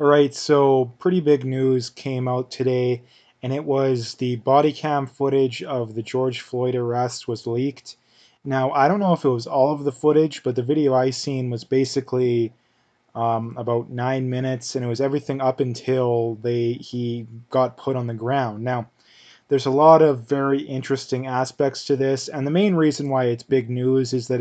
All right, so pretty big news came out today, and it was the body cam footage of the George Floyd arrest was leaked. Now, I don't know if it was all of the footage, but the video I seen was basically about 9 minutes, and it was everything up until he got put on the ground. Now, there's a lot of very interesting aspects to this, and the main reason why it's big news is that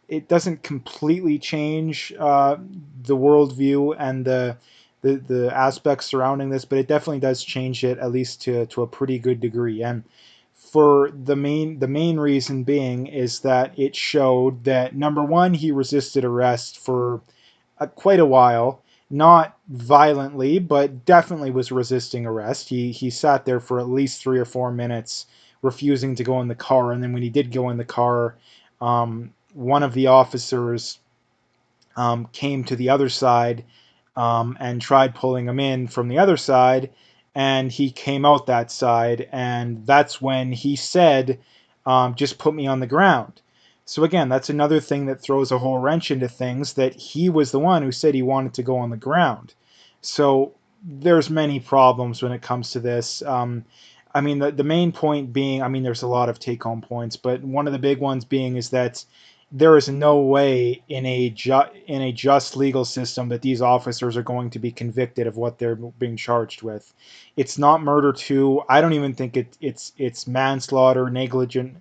it doesn't completely change the worldview and the aspects surrounding this, but it definitely does change it at least to a pretty good degree. And for the main reason being is that it showed that number one, he resisted arrest for quite a while, not violently, but definitely was resisting arrest. He sat there for at least 3 or 4 minutes, refusing to go in the car, and then when he did go in the car, one of the officers came to the other side and tried pulling him in from the other side, and he came out that side, and that's when he said, "Just put me on the ground." So again, that's another thing that throws a whole wrench into things, that he was the one who said he wanted to go on the ground. So there's many problems when it comes to this. I mean, the main point being, I mean, there's a lot of take-home points, but one of the big ones being is that there is no way in in a just legal system that these officers are going to be convicted of what they're being charged with. It's not murder too. I don't even think it's manslaughter, negligent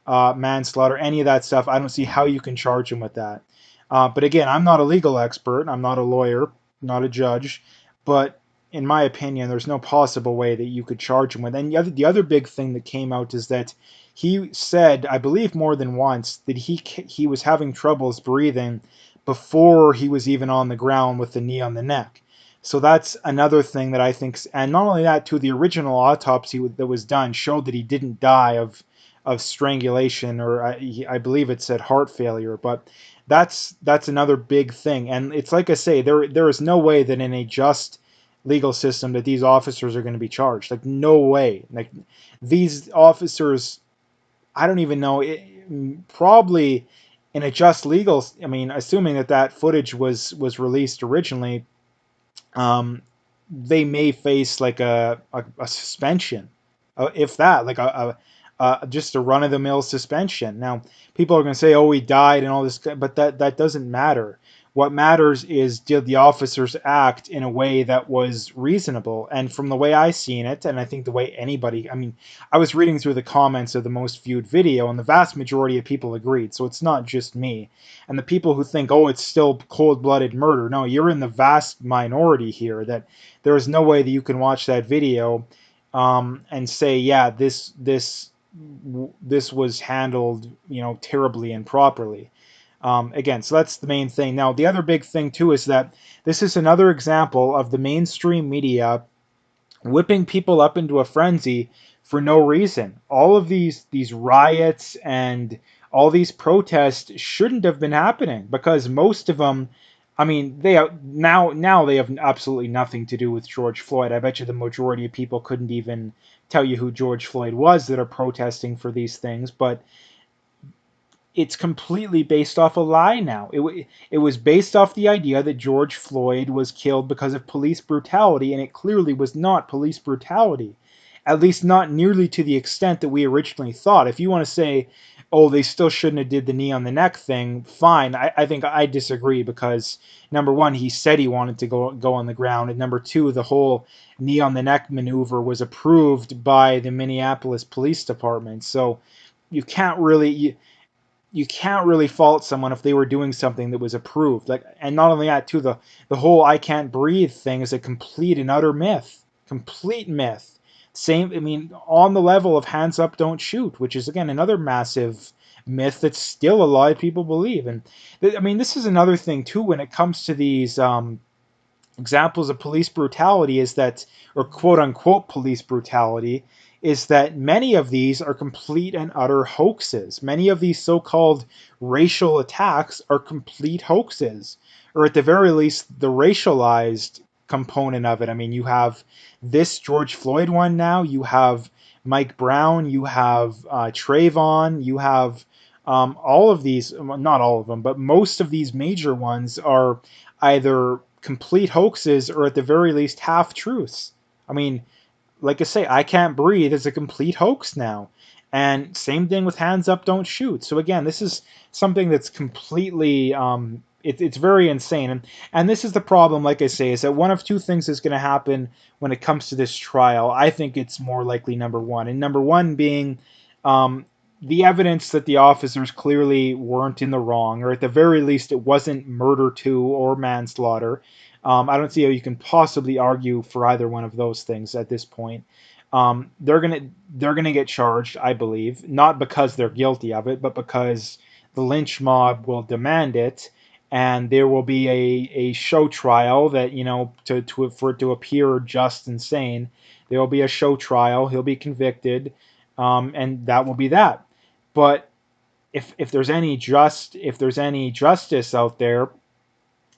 manslaughter, any of that stuff. I don't see how you can charge them with that. But again, I'm not a legal expert. I'm not a lawyer, not a judge. But in my opinion, there's no possible way that you could charge him with. And the other big thing that came out is that he said, I believe more than once, that he was having troubles breathing before he was even on the ground with the knee on the neck. So that's another thing that I think, and not only that, too, the original autopsy that was done showed that he didn't die of strangulation, or I believe it said heart failure. But that's another big thing, and it's like I say, there is no way that in a just legal system that these officers are going to be charged. Like, no way. Like, these officers, I don't even know. Probably in a just legal. I mean, assuming that that footage was released originally, um, they may face like a suspension, if that, like just a run of the mill suspension. Now, people are going to say, "Oh, he died," and all this, but that doesn't matter. What matters is, did the officers act in a way that was reasonable? And from the way I seen it, and I think the way anybody, I mean, I was reading through the comments of the most viewed video, and the vast majority of people agreed. So it's not just me. And the people who think, "Oh, it's still cold-blooded murder," no, you're in the vast minority here. That there is no way that you can watch that video and say, "Yeah, this was handled, terribly and properly." Again, so that's the main thing. Now, the other big thing too is that this is another example of the mainstream media whipping people up into a frenzy for no reason. All of these riots and all these protests shouldn't have been happening, because most of them, I mean, they are now they have absolutely nothing to do with George Floyd. I bet you the majority of people couldn't even tell you who George Floyd was that are protesting for these things, but it's completely based off a lie now. It was based off the idea that George Floyd was killed because of police brutality, and it clearly was not police brutality. At least not nearly to the extent that we originally thought. If you want to say, "Oh, they still shouldn't have did the knee on the neck thing," fine. I think I disagree, because number one, he said he wanted to go on the ground, and number two, the whole knee on the neck maneuver was approved by the Minneapolis Police Department. So you can't really you can't really fault someone if they were doing something that was approved. Like, and not only that, too, the whole "I can't breathe" thing is a complete and utter myth. Complete myth. Same, I mean, on the level of "hands up, don't shoot," which is again another massive myth that still a lot of people believe. And I mean, this is another thing too when it comes to these examples of police brutality, is that, or quote unquote police brutality, is that many of these are complete and utter hoaxes. Many of these so-called racial attacks are complete hoaxes, or at the very least, the racialized component of it. I mean, you have this George Floyd one now, you have Mike Brown, you have Trayvon, you have all of these, well, not all of them, but most of these major ones are either complete hoaxes or at the very least half truths. I mean, like I say, I Can't Breathe is a complete hoax now. And same thing with Hands Up, Don't Shoot. So again, this is something that's completely, it's very insane. And this is the problem, like I say, is that one of two things is going to happen when it comes to this trial. I think it's more likely number one. And number one being um, the evidence that the officers clearly weren't in the wrong, or at the very least, it wasn't murder two or manslaughter. I don't see how you can possibly argue for either one of those things at this point. They're gonna get charged, I believe, not because they're guilty of it, but because the lynch mob will demand it, and there will be a show trial that, for it to appear just and sane. There will be a show trial. He'll be convicted, and that will be that. But if there's any justice out there,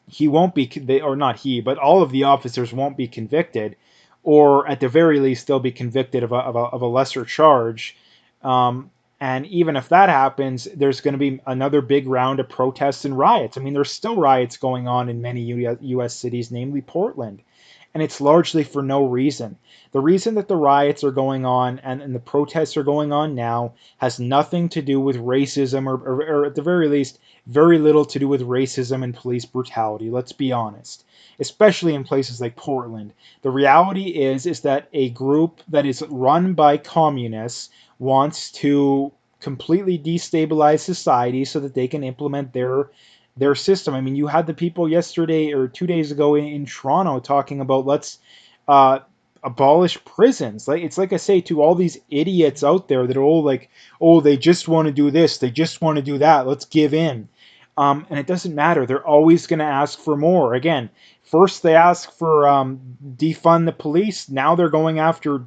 he won't be, or not he, but all of the officers won't be convicted, or at the very least they'll be convicted of a lesser charge. Um, and even if that happens, there's going to be another big round of protests and riots. I mean, there's still riots going on in many U.S. cities, namely Portland, and it's largely for no reason. The reason that the riots are going on and the protests are going on now has nothing to do with racism, or at the very least, very little to do with racism and police brutality. Let's be honest, especially in places like Portland. The reality is that a group that is run by communists wants to completely destabilize society so that they can implement their system. I mean, you had the people yesterday or 2 days ago in Toronto talking about let's uh, abolish prisons. Like, it's like I say to all these idiots out there that are all like, oh, they just want to do this, they just want to do that. Let's give in. And it doesn't matter. They're always going to ask for more. Again, first they ask for defund the police. Now they're going after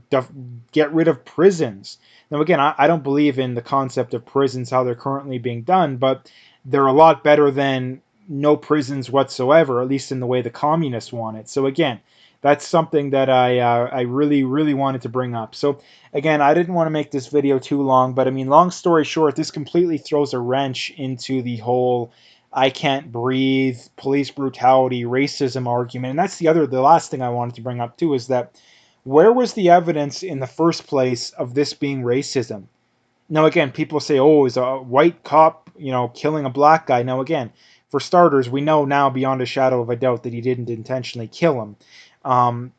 get rid of prisons. Now, again, I don't believe in the concept of prisons how they're currently being done, but they're a lot better than no prisons whatsoever, at least in the way the communists want it. So again, that's something that I really, really wanted to bring up. So again, I didn't want to make this video too long, but I mean, long story short, this completely throws a wrench into the whole I Can't Breathe, police brutality, racism argument. And that's the last thing I wanted to bring up too, is that where was the evidence in the first place of this being racism? Now, again, people say, oh, is a white cop, killing a black guy. Now, again, for starters, we know now beyond a shadow of a doubt that he didn't intentionally kill him. Um,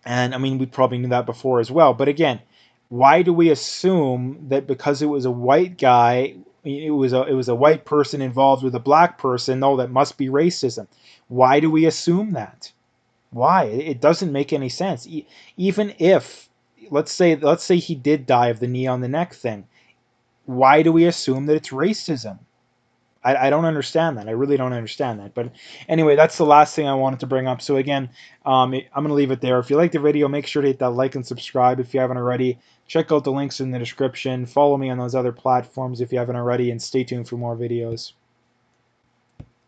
and I mean, we probably knew that before as well. But again, why do we assume that because it was a white guy, it was a white person involved with a black person? No, that must be racism. Why do we assume that? Why? It doesn't make any sense. Even if, let's say he did die of the knee on the neck thing, why do we assume that it's racism? I don't understand that. I really don't understand that. But anyway, that's the last thing I wanted to bring up. So again, I'm going to leave it there. If you like the video, make sure to hit that like and subscribe if you haven't already. Check out the links in the description. Follow me on those other platforms if you haven't already, and stay tuned for more videos.